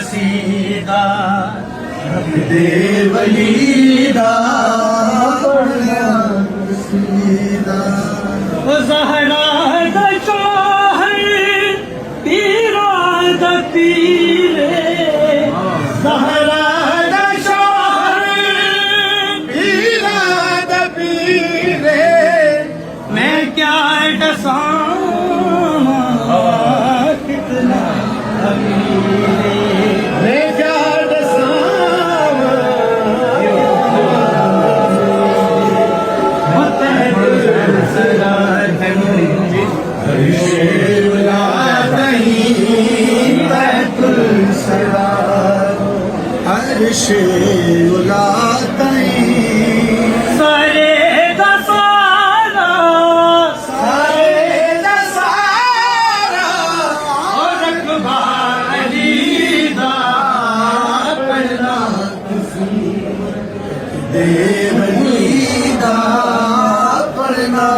ਕਸੀਦਾ ਦੇ ਵਲੀ ਦਾ ਪੜਿਆ ਕਸੀਦਾ ਉਹ ਜ਼ਹਰਾ ਦਾ ਚਾਹੇ ਪੀਰਾਂ ਦਾ ਪੀਰੇ ਜ਼ਹਰਾ ਦਾ ਚਾਹੇ ਪੀਰਾਂ ਦਾ ਪੀਰੇ मैं क्या दसां कितना अमीर रे क्या दसां अर्शे उला तहीं सारे दा सारा और रकबा अली दा पहला देवली दा पढ़ना